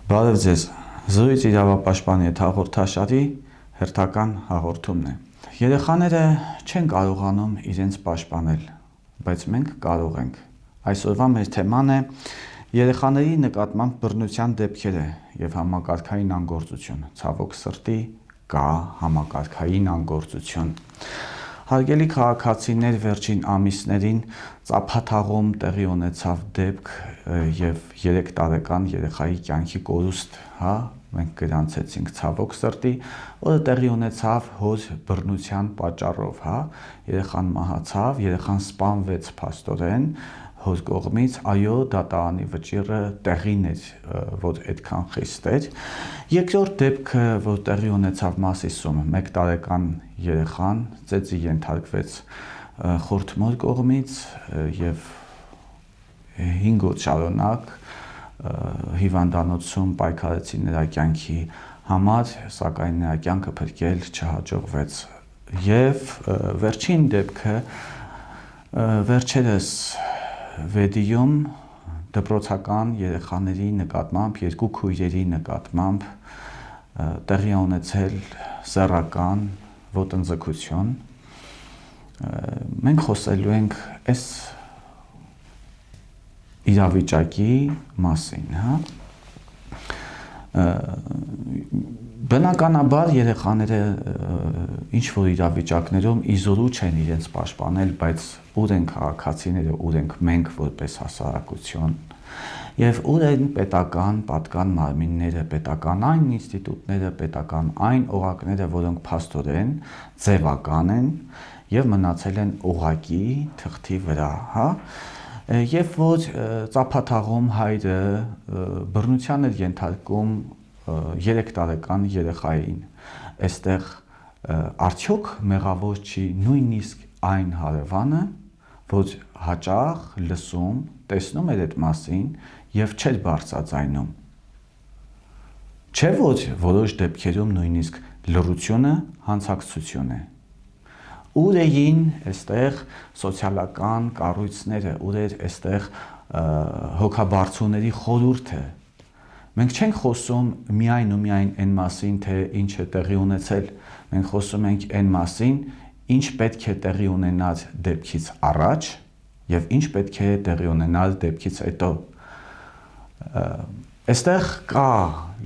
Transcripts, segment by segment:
Բարև ձեզ, զրույց իրավապաշտպանի հետ հաղորդաշարի հերթական հաղորդումն է։ Երեխաները չեն կարողանում իրենց պաշտպանել, բայց մենք կարող ենք։ Այսօրվա մեր թեման է երեխաների նկատմամբ բռնության դեպքերը և համակարգային անգործություն։ Ցավոք սրտի կա համակարգային անգործություն։ Հարգելի քաղաքացիներ, վերջին ամիսներին ծափաթաղում տեղի ունեցավ դեպք և 3 տարեկան երեխայի կյանքի կորուստ, մենք գրանցեցինք ցավոք սրտի, որը տեղի ունեցավ հոր բռնության պատճառով, երեխան մահացավ, երեխան սպանվեց փաստորեն հոր կողմից, այո, դատարանի վճիռը տեղին էր, որ այդքան խիստ էր։ Երկրորդ դեպքը, որ տեղի ունեցավ Մասիսում, 1 տարեկան երեխան ծեծի ենթարկվեց խորթմոր կողմից և 5 օր շարունակ հիվանդանոցում պայքարեցին նրա կյանքի համար, սակայն նրա կյանքը փրկել չհաջողվեց։ Եվ վերջին դեպքը վերջերս Վեդիում դպրոցական երեխաների նկատմամբ, 2 քույրերի նկատմամբ տեղի ունեցել սեռական ոտնձգություն։ Մենք խոսելու ենք այս իրավիճակի մասին, Բնականաբար երեխաները ինչ-որ իրավիճակներում իզորու չեն իրենց պաշտպանել, բայց ուր են քաղաքացիները, ուր ենք մենք որպես հասարակություն, և ուր են պետական պատկան մարմինները, պետական այն ինստիտուտները, պետական այն օղակները, որոնք փաստորեն ձևական են և մնացել են օղակի թղթի վրա, Եվ որ ծափաթաղում հայրը բռնության էր ենթարկում 3 տարեկան երեխային, այստեղ արդյոք մեղավոր չի նույնիսկ այն հարևանը, որ հաճախ լսում, տեսնում էր այդ մասին և չէր բարձրաձայնում։ Չէ՞ որ որոշ դեպքերում նույնիսկ լռությունը հանցակցություն է։ Ուր էին այստեղ սոցիալական կառույցները, ուր էր այստեղ հոգաբարձուների խորհուրդը։ Մենք չենք խոսում միայն ու միայն այն մասին, թե ինչ է տեղի ունեցել, մենք խոսում ենք այն մասին, ինչ պետք է տեղի ունենար դեպքից առաջ և ինչ պետք է տեղի ունենար դեպքից հետո։ Այստեղ կա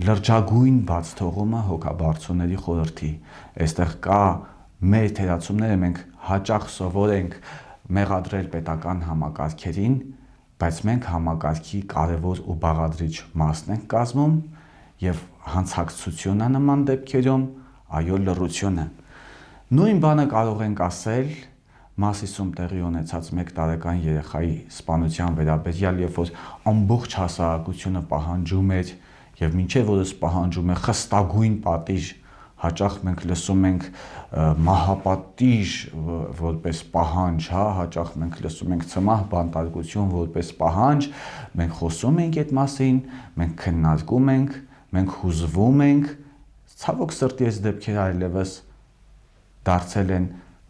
լրջագույն բացթողումը հոգաբարձուների խորհրդի, այստեղ կա մեր թերացումները, մենք հաճախ սովոր ենք մեղադրել պետական համակարգերին, բայց մենք համակարգի կարևոր ու բաղադրիչ մասն ենք կազմում և հանցակցությունը նման դեպքերում, այո, լռությունը։ Նույն բանը կարող ենք ասել Մասիսում տեղի ունեցած 1 տարեկան երեխայի սպանության վերաբերյալ, երբ որ ամբողջ հասարակությունը պահանջում էր և մինչև օրս պահանջում է խստագույն պատիժ, հաճախ մենք լսում ենք մահապատիժ որպես պահանջ, հաճախ մենք լսում ենք ցմահ բանտարկություն որպես պահանջ, մենք խոսում ենք այդ մասին, մենք քննարկում ենք, մենք հուզվում ենք, ցավոք սրտի այս դեպքերը այլևս դարձել են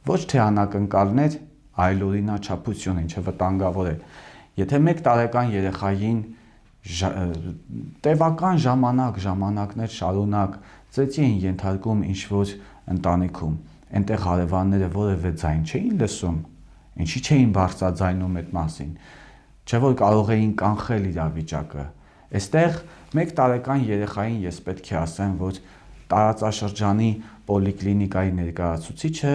ոչ թե անակնկալներ, այլ օրինաչափություն, ինչը վտանգավոր է։ Եթե 1 տարեկան երեխային տևական ժամանակներ շարունակ ծեծի են ենթարկում ինչ-որ ընտանիքում, այնտեղ հարևանները որևէ ձայն չէին լսում, ինչի չէին բարձրաձայնում այդ մասին, չէ՞ որ կարող էին կանխել իրավիճակը։ Այստեղ 1 տարեկան երեխային ես պետք է ասեմ, որ տարածաշրջանի պոլիկլինիկայի ներկայացուցիչը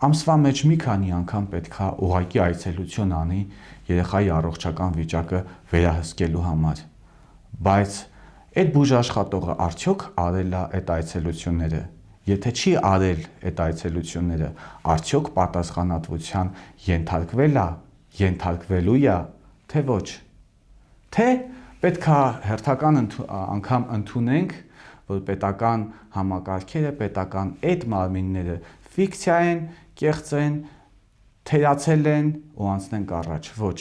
ամսվա մեջ մի քանի անգամ պետք է ուղղակի այցելություն անի երեխայի առողջական վիճակը վերահսկելու համար։ Բայց այդ բուժաշխատողը արդյոք արել է այդ այցելությունները։ Եթե չի արել այդ այցելությունները, արդյոք պատասխանատվության ենթարկվել է, ենթարկվելու է, թե ոչ։ Թե պետք է հերթական անգամ ընդունենք, որ պետական համակարգերը, պետական այդ մարմինները ֆիկցիա են, կեղծ են, թերացել են ու անցնենք առաջ, ոչ։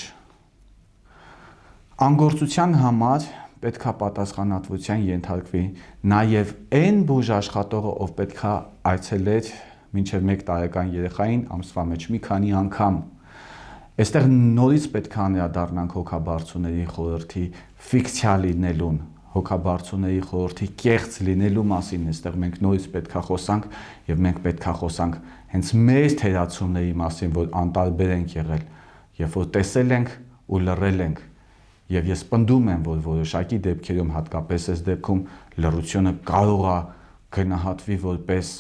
Անգործության համար պետք է պատասխանատվության ենթարկվի նաև այն բուժաշխատողը, ով պետք է այցելեր մինչև 1 տարեկան երեխային ամսվա մեջ մի քանի անգամ։ Այստեղ նորից պետք է անդրադառնանք հոգաբարձուների խորհրդի ֆիկցիա լինելուն, հոգաբարձուների խորհրդի կեղծ լինելու մասին, այստեղ մենք նորից պետք է խոսանք եւ մենք պետք է խոսանք հենց մեր թերացումների մասին, որ անտարբեր ենք եղել, երբ որ տեսել ենք ու լռել ենք։ Եվ ես պնդում եմ, որ որոշակի դեպքերում, հատկապես այս դեպքում, լռությունը կարող է գնահատվի որպես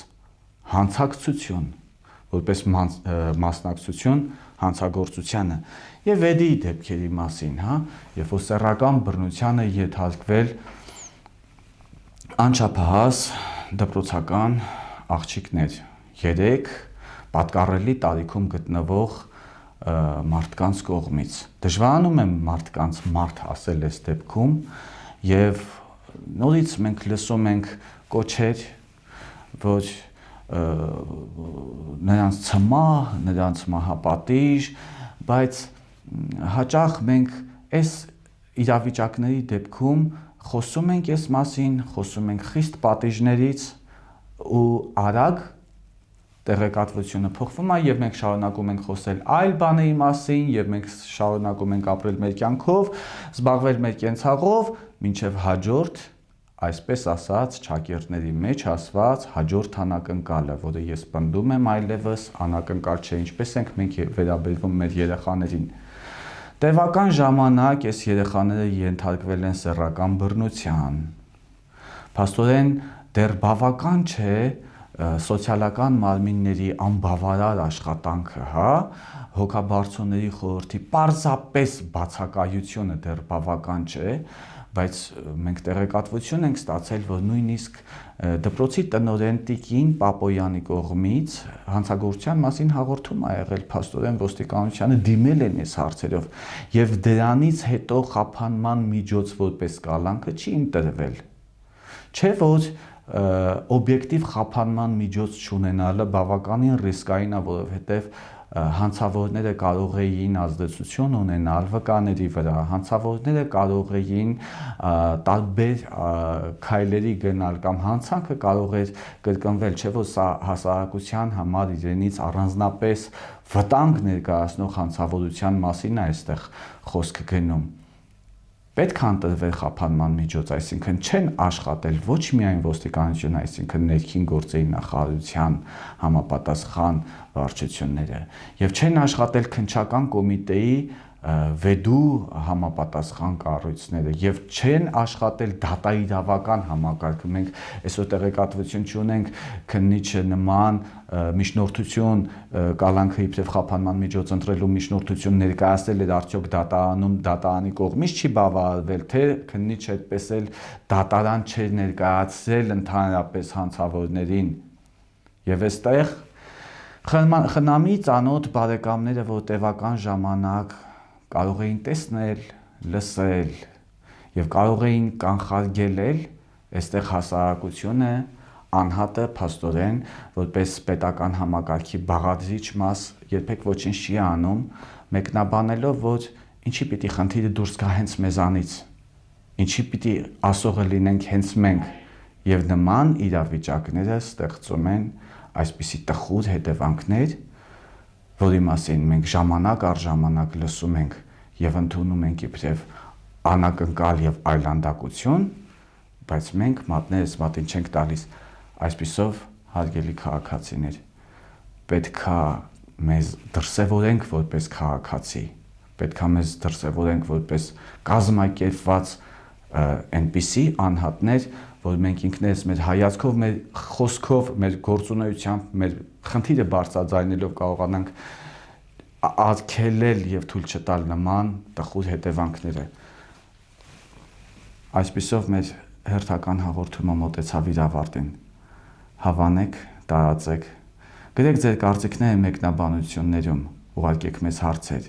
հանցակցություն, որպես մասնակցություն հանցագործությանը։ Եվ Էդի դեպքերի մասին, երբ որ սեռական բռնությանը ենթարկվել անչափահաս դպրոցական աղջիկներ, 3 պատկառելի տարիքում գտնվող մարդկանց կողմից։ Դժվարանում եմ մարդկանց մարդ ասել այս դեպքում եւ նորից մենք լսում ենք կոչեր, որ նրանց ցմահ, նրանց մահապատիժ, բայց հաճախ մենք այս իրավիճակների դեպքում խոսում ենք այս մասին, խոսում ենք խիստ պատիժներից ու արագ տեղեկատվությունը փոխվում է եւ մենք շարունակում ենք խոսել այլ բաների մասին եւ մենք շարունակում ենք ապրել մեր կյանքով, զբաղվել մեր կենցաղով, մինչեւ հաջորդ, այսպես ասած, ճակերտների մեջ ասված հաջորդ անակնկալը, որը ես պնդում եմ այլևս անակնկալ չէ, ինչպես ենք մենք վերաբերվում մեր երեխաներին։ Տևական ժամանակ այս երեխաները ենթարկվել են սեռական բռնության։ Փաստորեն դեռ բավական չէ սոցիալական մարմինների անբավարար աշխատանքը, հոգաբարձուների խորհրդի պարզապես բացակայությունը դեռ բավական չէ, բայց մենք տեղեկատվություն ենք ստացել, որ նույնիսկ դպրոցի տնօրեն Տիկին Պապոյանի կողմից հանցագործության մասին հաղորդում ա եղել, փաստորեն ոստիկանությանը դիմել են այս հարցերով եւ դրանից հետո խափանման միջոց որպես կալանքը չի ընտրվել։ Չէ՞ որ օբյեկտիվ խափանման միջոց չունենալը բավականին ռիսկային է, որովհետև հանցավորները կարող էին ազդեցություն ունենալ վկաների վրա, հանցավորները կարող էին տարբեր քայլերի գնալ կամ հանցանքը կարող էր կրկնվել, չէ՞ որ սա հասարակության համար իրենից առանձնապես վտանգ ներկայացնող հանցավորության մասին է այստեղ խոսքը գնում։ Պետք է ընտրվել խափանման միջոց, այսինքն չեն աշխատել ոչ միայն ոստիկանությունը, այսինքն ներքին գործերի նախարարության համապատասխան վարչությունները, եւ չեն աշխատել քննչական կոմիտեի վեդու համապատասխան կառույցները եւ չեն աշխատել դատաիրավական համակարգը։ Մենք այսօր տեղեկատվություն չունենք քննիչը նման միջնորդություն կալանքը իբրև խափանման միջոց ընտրելու միջնորդություն ներկայացել էր արդյոք դատարանում, դատարանի կողմից չի բավարարվել, թե քննիչը այդպես էլ դատարան չէր ներկայացրել ընդհանրապես հանցավորներին։ Եվ այստեղ խնամի ծանոթ բարեկամները, որ տևական ժամանակ կարող էին տեսնել, լսել եւ կարող էին կանխարգելել, այստեղ հասարակությունը անհատը փաստորեն որպես պետական համակարգի բաղադրիչ մաս երբեք ոչինչ չի անում, մեկնաբանելով, որ ինչի պիտի խնդիրը դուրս գա հենց մեզանից, ինչի պիտի ասողը լինենք հենց մենք, եւ նման իրավիճակները ստեղծում են այսպիսի տխուր հետևանքներ, որի մասին մենք ժամանակ առ ժամանակ լսում ենք եւ ընդունում ենք իբրև անակնկալ եւ այլանդակություն, բայց մենք մատներս մատին չենք տալիս։ Այսպիսով, հարգելի քաղաքացիներ, պետքա մեզ դրսևորենք որպես քաղաքացի, պետքա մեզ դրսևորենք որպես կազմակերպված այնպիսի անհատներ, որ մենք ինքներս մեր հայացքով, մեր խոսքով, մեր գործունեությամբ, մեր խնդիրը բարձրաձայնելով կարողանանք արգելել եւ թույլ չտալ նման տխուր հետևանքները։ Այսպիսով մեր հերթական հաղորդումը մոտեցավ իր ավարտին։ Հավանեք, տարածեք, գրեք ձեր կարծիքները մեկնաբանություններում, ուղարկեք մեզ հարցեր։